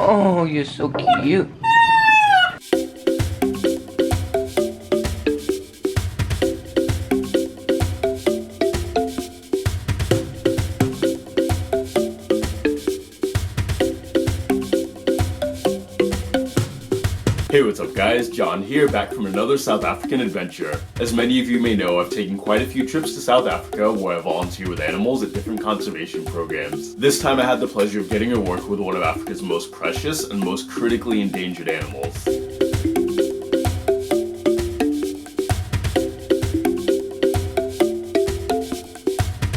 Oh, you're so cute. Hey, what's up guys? John here, back from another South African adventure. As many of you may know, I've taken quite a few trips to South Africa where I volunteer with animals at different conservation programs. This time I had the pleasure of getting to work with one of Africa's most precious and most critically endangered animals.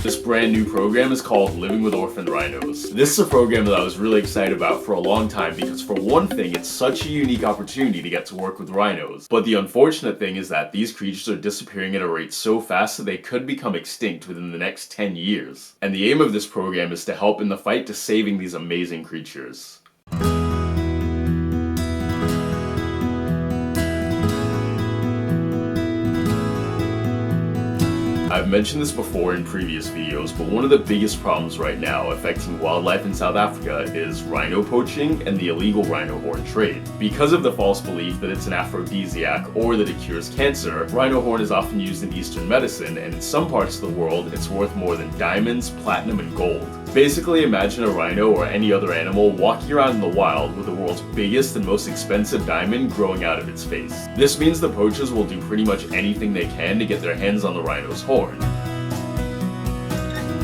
This brand new program is called Living with Orphaned Rhinos. This is a program that I was really excited about for a long time because for one thing, it's such a unique opportunity to get to work with rhinos. But the unfortunate thing is that these creatures are disappearing at a rate so fast that they could become extinct within the next 10 years. And the aim of this program is to help in the fight to saving these amazing creatures. I've mentioned this before in previous videos, but one of the biggest problems right now affecting wildlife in South Africa is rhino poaching and the illegal rhino horn trade. Because of the false belief that it's an aphrodisiac or that it cures cancer, rhino horn is often used in Eastern medicine, and in some parts of the world it's worth more than diamonds, platinum, and gold. Basically, imagine a rhino or any other animal walking around in the wild with the world's biggest and most expensive diamond growing out of its face. This means the poachers will do pretty much anything they can to get their hands on the rhino's horn.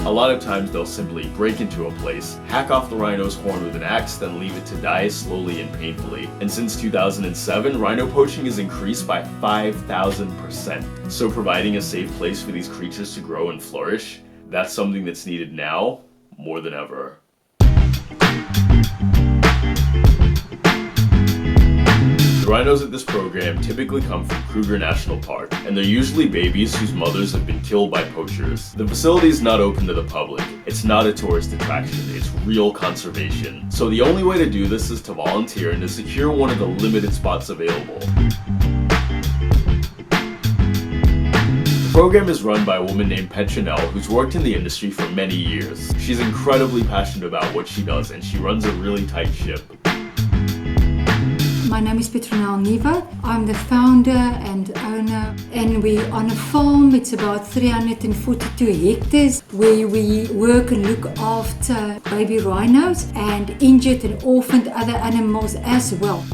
A lot of times they'll simply break into a place, hack off the rhino's horn with an axe, then leave it to die slowly and painfully. And since 2007, rhino poaching has increased by 5,000%. So providing a safe place for these creatures to grow and flourish, that's something that's needed now more than ever. The rhinos at this program typically come from Kruger National Park, and they're usually babies whose mothers have been killed by poachers. The facility is not open to the public. It's not a tourist attraction. It's real conservation. So the only way to do this is to volunteer and to secure one of the limited spots available. The program is run by a woman named Petronelle who's worked in the industry for many years. She's incredibly passionate about what she does, and she runs a really tight ship. My name is Petronelle Niva. I'm the founder and owner, and we're on a farm. It's about 342 hectares where we work and look after baby rhinos and injured and orphaned other animals as well.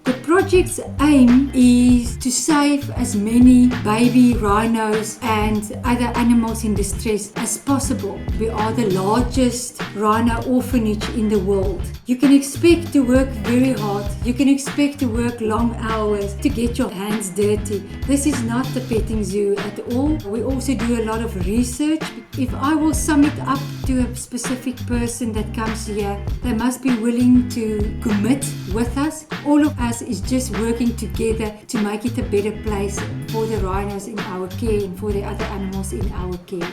The project's aim is to save as many baby rhinos and other animals in distress as possible. We are the largest rhino orphanage in the world. You can expect to work very hard. You can expect to work long hours to get your hands dirty. This is not the petting zoo at all. We also do a lot of research. If I will sum it up to a specific person that comes here, they must be willing to commit with us. All of us is just working together to make it a better place for the rhinos in our care and for the other animals in our care.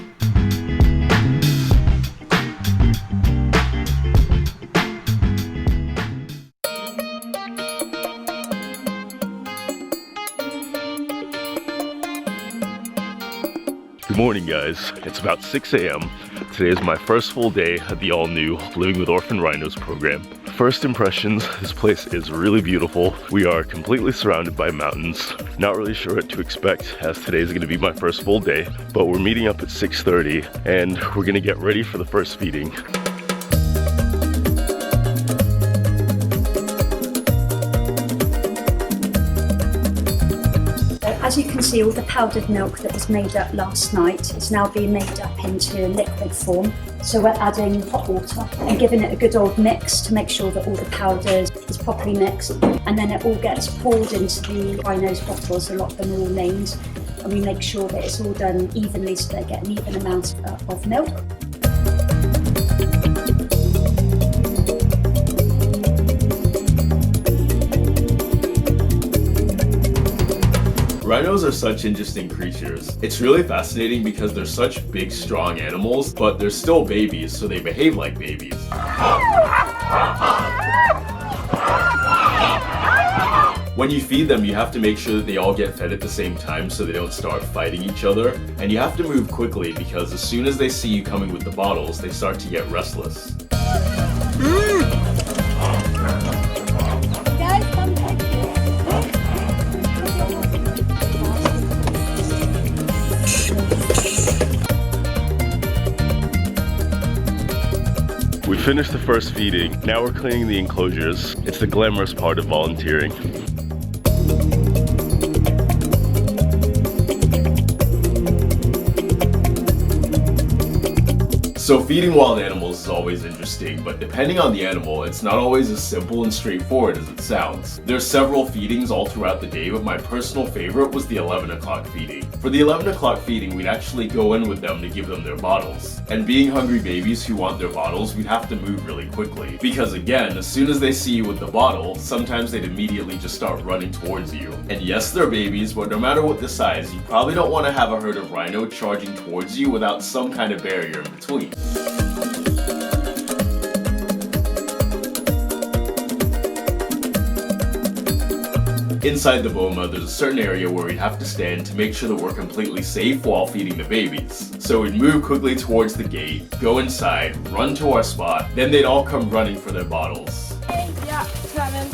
Good morning guys, it's about 6 a.m. Today is my first full day at the all-new Living with Orphaned Rhinos program. First impressions, this place is really beautiful. We are completely surrounded by mountains. Not really sure what to expect as today is going to be my first full day, but we're meeting up at 6:30 and we're going to get ready for the first feeding. As you can see, all the powdered milk that was made up last night is now being made up into liquid form. So we're adding hot water and giving it a good old mix to make sure that all the powder is properly mixed. And then it all gets poured into the rhinos' bottles, a lot of them are all named. And we make sure that it's all done evenly so they get an even amount of milk. Rhinos are such interesting creatures. It's really fascinating because they're such big, strong animals, but they're still babies, so they behave like babies. When you feed them, you have to make sure that they all get fed at the same time so they don't start fighting each other. And you have to move quickly because as soon as they see you coming with the bottles, they start to get restless. finished the first feeding. Now we're cleaning the enclosures. It's the glamorous part of volunteering. So feeding wild animals is always interesting, but depending on the animal, it's not always as simple and straightforward as it sounds. There's several feedings all throughout the day, but my personal favorite was the 11 o'clock feeding. For the 11 o'clock feeding, we'd actually go in with them to give them their bottles. And being hungry babies who want their bottles, we'd have to move really quickly. Because again, as soon as they see you with the bottle, sometimes they'd immediately just start running towards you. And yes, they're babies, but no matter what the size, you probably don't want to have a herd of rhino charging towards you without some kind of barrier in between. Inside the boma, there's a certain area where we'd have to stand to make sure that we're completely safe while feeding the babies. So we'd move quickly towards the gate, go inside, run to our spot, then they'd all come running for their bottles. Yeah, coming.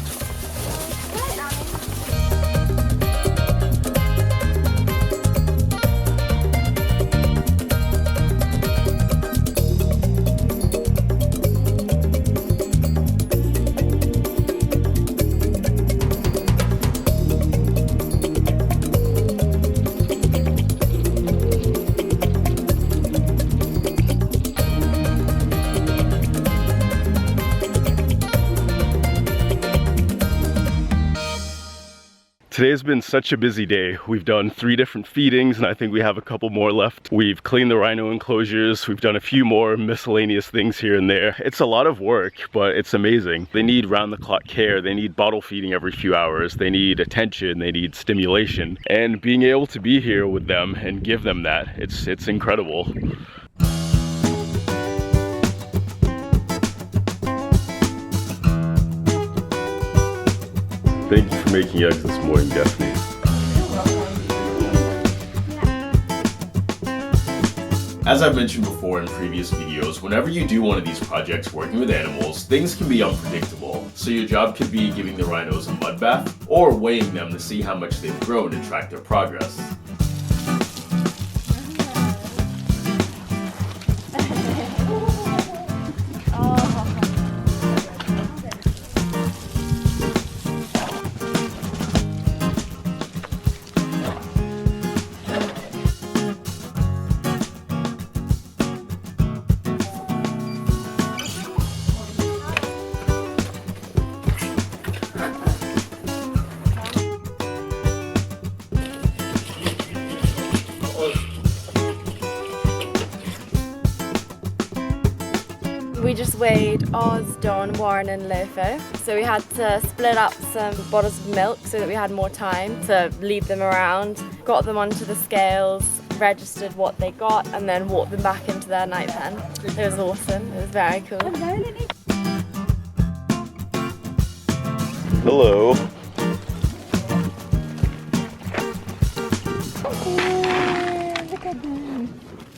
Today's been such a busy day. We've done 3 different feedings and I think we have a couple more left. We've cleaned the rhino enclosures. We've done a few more miscellaneous things here and there. It's a lot of work, but it's amazing. They need round-the-clock care. They need bottle feeding every few hours. They need attention. They need stimulation. And being able to be here with them and give them that, it's incredible. Thank you for making eggs this morning, Daphne. As I've mentioned before in previous videos, whenever you do one of these projects working with animals, things can be unpredictable. So your job could be giving the rhinos a mud bath, or weighing them to see how much they've grown and track their progress. We just weighed Oz, Don, Warren and Mofo. So we had to split up some bottles of milk so that we had more time to leave them around. Got them onto the scales, registered what they got and then walked them back into their night pen. It was awesome, it was very cool. Hello.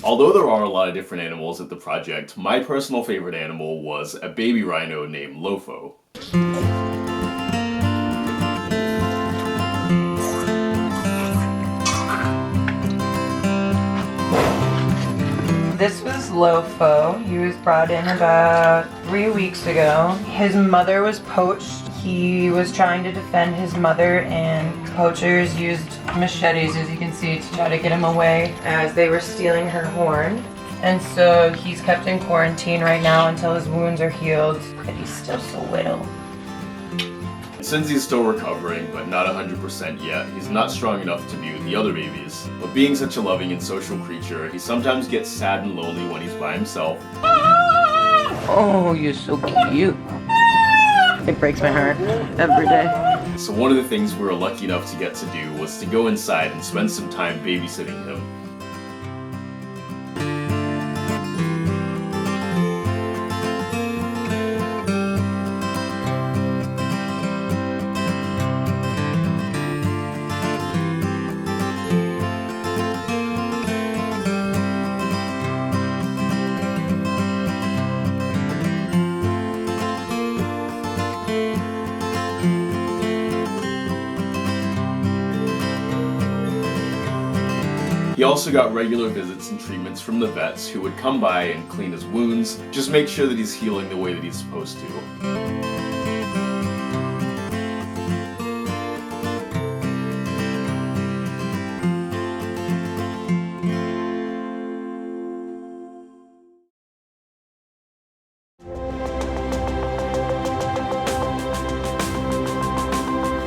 Although there are a lot of different animals at the project, my personal favorite animal was a baby rhino named Mofo. This was Mofo. He was brought in about 3 weeks ago. His mother was poached. He was trying to defend his mother and poachers used machetes, as you can see, to try to get him away as they were stealing her horn. And so he's kept in quarantine right now until his wounds are healed, but he's still so little. Since he's still recovering, but not 100% yet, he's not strong enough to be with the other babies. But being such a loving and social creature, he sometimes gets sad and lonely when he's by himself. Oh, you're so cute. It breaks my heart every day. So one of the things we were lucky enough to get to do was to go inside and spend some time babysitting him. He also got regular visits and treatments from the vets who would come by and clean his wounds, just make sure that he's healing the way that he's supposed to.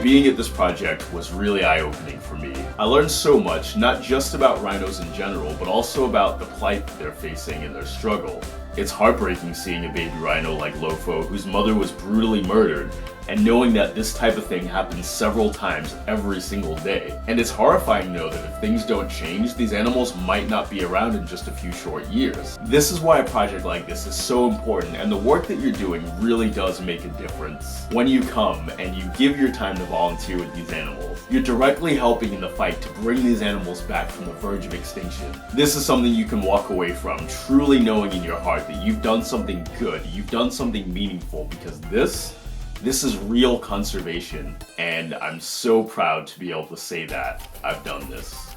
Being at this project was really eye-opening for me. I learned so much, not just about rhinos in general, but also about the plight that they're facing in their struggle. It's heartbreaking seeing a baby rhino like Mofo, whose mother was brutally murdered, and knowing that this type of thing happens several times every single day. And it's horrifying to know that if things don't change, these animals might not be around in just a few short years. This is why a project like this is so important, and the work that you're doing really does make a difference. When you come and you give your time to volunteer with these animals, you're directly helping in the fight to bring these animals back from the verge of extinction. This is something you can walk away from, truly knowing in your heart that you've done something good, you've done something meaningful, because this is real conservation, and I'm so proud to be able to say that I've done this.